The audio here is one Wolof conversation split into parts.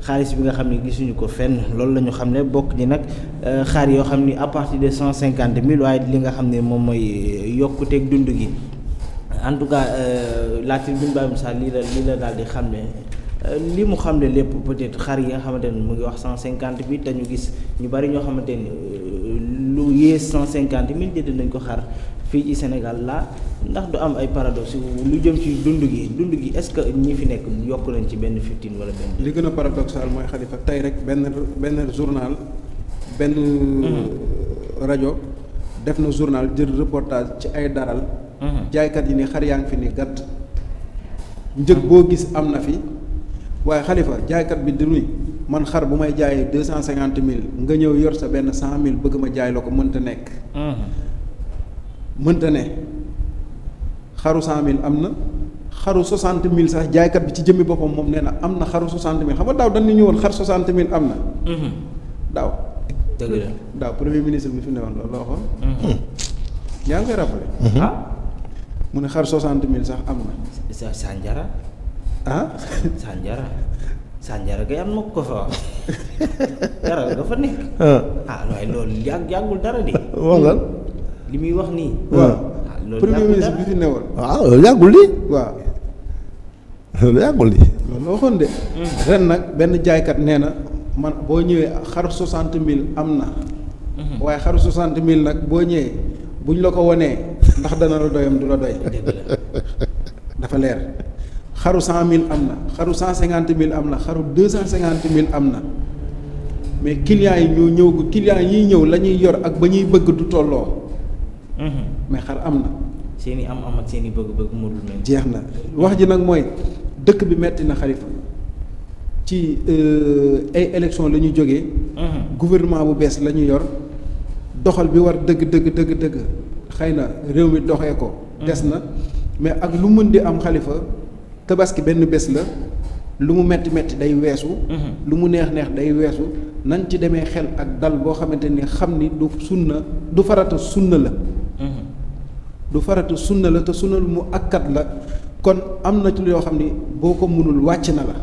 xaalis bi nga xam ne gisuñu ko fenn loolu la ñu xam ne bokk ñi nag xaar yoo xam ni à partir de 150 000 waaye li nga xam ne moom mooy yokkuteeg dund gi en tout cas la tribune Baye Moussa lii la daal di xam ne li mu xam ne lépp peut-être xar yi nga xamante ne mu ngi wax 150 000 te ñu gis ñu bari ñoo xamante ni lu yées 150 000 jënd nañ ko xar fii ci Sénégal la ndax du am ay paradoxe lu jëm ci dund gi est-ce que ñi fi nekk yokk nañ ci benn 15 wala benn. li gën a paradoxal mooy Khalifa tey rek benn journal benn rajo def na journal jël reportage ci ay daral. jaaykat yi ni xar yaa ngi fi ni gàtt. njëg boo gis am na fi waaye Khalifa jaaykat bi di nuy man xar bu may jaayee 250 000 nga ñëw yor sa benn 100 000 bëgg ma jaay la ko mënta nekk. mënta ne xaru 100 000 am na xaru 60 000 sax jaaykat bi ci jëmmi boppam moom nee na am na xaru 60 000 xam nga daaw dañ ñu ñëwoon xar 60 000 am na. daaw. dëgg la daaw premier ministre bi fi newoon loolu la waxoon. yaa ngi koy rappelé. mu ne xar 60 000 sax am na. Sanjara. Sanjara kay am na ko fa wax dara nga fa nekk. waaye loolu yàggul dara de. wala. li muy wax nii. waaw loolu premier ministre bi fi newoon. waaw loolu yàggul lii. waaw. loolu yàggul lii. loolu la waxoon de. ren nag benn jaaykat nee na man boo ñëwee xar 60 000 am na. waaye xaru 60 000 nag boo ñëwee buñ la ko wonee ndax dana la doyam du la doy. dafa leer xaru 100 000 am na xaru 150 000 am na xaru 250 000 am na mais clients yi ñoo ñëw ko clients yiy ñëw la ñuy yor ak ba ñuy bëgg du tolloo. mais xar am na. seen i am ak seen i bëgg-bëgg mu dul mel. jeex na wax ji nag mooy dëkk bi metti na Khalifa ci ay élection la ñu jógee. gouvernement bu bees la ñu yor doxal bi war dëgg xëy na réew mi doxee ko. des na mais ak lu mën di am Khalifa tabaski benn bés la lu mu metti day weesu. lu mu neex day weesu nañ ci demee xel ak dal boo xamante ni xam ni du sunna du farata sunna la. du farata sunna la te sunna mu akkat la kon am na ci yoo xam ni boo ko mënul wàcc na la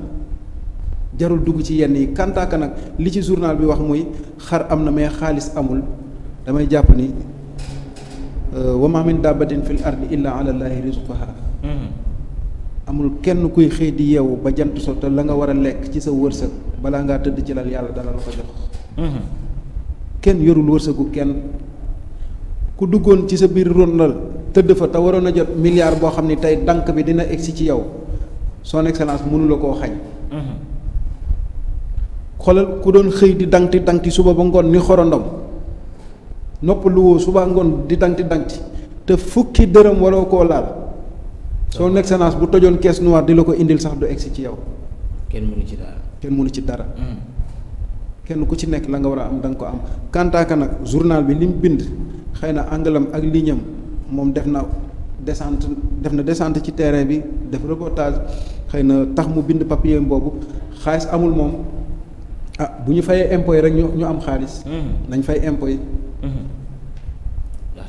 jarul dugg ci yenn yi kantaaka nag li ci journal bi wax muy xar am na mais xaalis amul damay jàpp ni wa ma min dabbatin fil ardi illa ala llahi rizquha amul kenn kuy xëy di yeewu ba jant so te la nga war a lekk ci sa wërsëg balaa ngaa tëdd ci lal yàlla dana la ko jox. kenn yorul wërsëgu kenn ku duggoon ci sa biir rondal tëdd fa te waroon a jot milliard boo xam ni tey dank bi dina egsi ci yow son excellence mënu la koo xañ. xoolal ku doon xëy di dangti suba ba ngoon ni xorondom nopp lu woo suba ngoon di dangti te fukki dërëm waroo koo laal. son excellence bu tojoon caisse noire di la ko indil sax du egsi ci yow. kenn mënu ci dara. kenn ku ci nekk la nga war a am da nga ko am kantaaka nag journal bi li mu bind xëy na angalam ak lignam moom def na descente ci terrain bi def reportage xëy na tax mu bind papier boobu xaalis amul moom bu ñu fayee impôt yi rek ñu am xaalis. nañ fay impôt yi.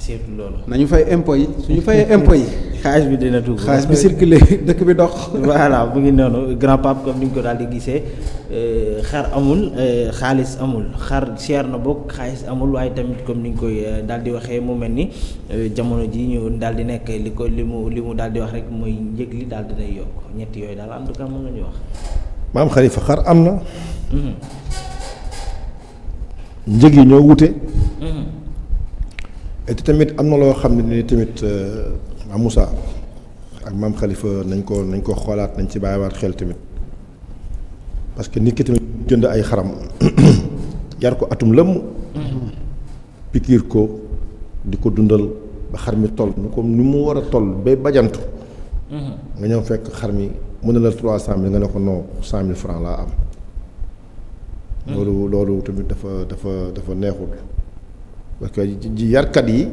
seetu loolu. nañu fay impôt yi suñu fayee impôt yi. xaalis bi dina dugg. xaalis bi circulé dëkk bi dox. voilà mu ngi noonu grand pape comme ni ñu ko daal di gisee xar amul xaalis amul xar cher na bokk xaalis amul waaye tamit comme ni ñu koy daal di waxee mu mel ni jamono ji ñu daal di nekk li mu daal di wax rek mooy njëg li daal di day yokk ñett yooyu daal en tout cas mën nañu wax. maam Khalifa xar am na. njëg yi ñoo wute. te tamit am na loo xam ne ni tamit maam Moussa ak maam Khalifa nañ ko xoolaat nañ ci bàyyiwaat xel tamit parce que nit ki tamit jënd ay xaram yar ko atum lëmm pikiir ko di ko dundal ba xar mi toll ni mu war a toll bay bajantu nga ñëw fekk xar mi mën na la 300 000 nga ne ko non 100 000 francs laa am loolu tamit dafa neexul parce que ji yarkat yi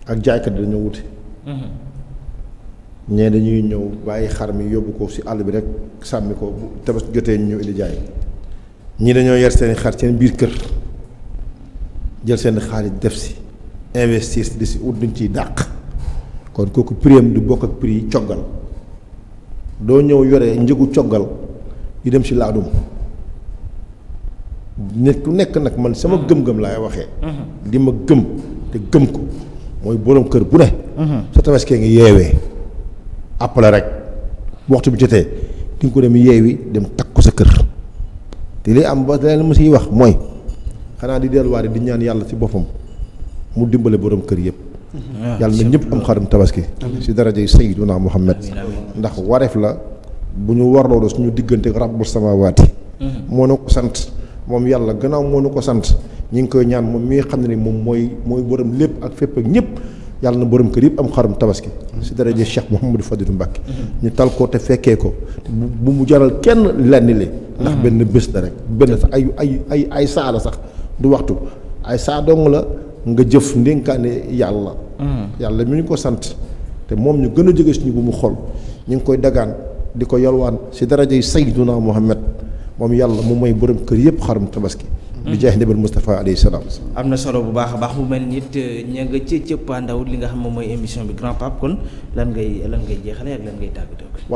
ak jaaykat yi dañoo wute. ñee dañuy ñëw bàyyi xar mi yóbbu ko ci àll bi rek sàmmi ko bu Tabaski jotee ñu ñëw indi jaay ñii dañoo yar seen xar seen biir kër jël seen xaalis def ci investir di ci ut duñ ciy dàq kon kooku prix am du bokk ak prix coggal doo ñëw yore njëgu coggal yu dem ci laadum nit ku nekk nag man sama gëm-gëm laay waxee. li ma gëm te gëm ko mooy borom kër bu ne. sa tabaskee nga yeewee après rek waxtu bi jotee di nga ko dem yeewi dem takk ko sa kër te li am ba leen ma siy wax mooy xanaa di delluwaat di ñaan yàlla ci boppam mu dimbale borom kër yëpp. yàlla na ñëpp am xarum tabaski. si daraja yi Sayyiduna Muhammad ndax wareef la bu ñu warloolu suñu diggante rabbu samawaati moo na ko sant moom yàlla gannaaw moo na ko sant ñi ngi koy ñaan moom mi nga xam ne ni moom mooy borom lépp ak fépp ak ñëpp yàlla na borom kër yëpp am xarum tabaski si daraja Cheikh Mouhamadou Fadilou Mbacké ñu tal ko te fekkee ko bu mu jaral kenn lenn li ndax benn bés la rek benn sax ay saa la sax du waxtu ay saa dong la nga jëf ndénkaane yàlla yàlla mi ñu ko sant te moom ñu gën a jóge suñu bu mu xol ñu ngi koy dagaan di ko yalwaan si daraja yi Sayyiduna Muhammad moom yàlla mu may borom kër yëpp xarum tabaski bi jaay ndebal Moustapha alayhi salaam. am na solo bu baax a baax mu mel nit ña nga ci cëppaandaw li nga xam moom mooy émission bi Grand Pape kon lan ngay jeexale ak lan ngay tàggatoo. waaw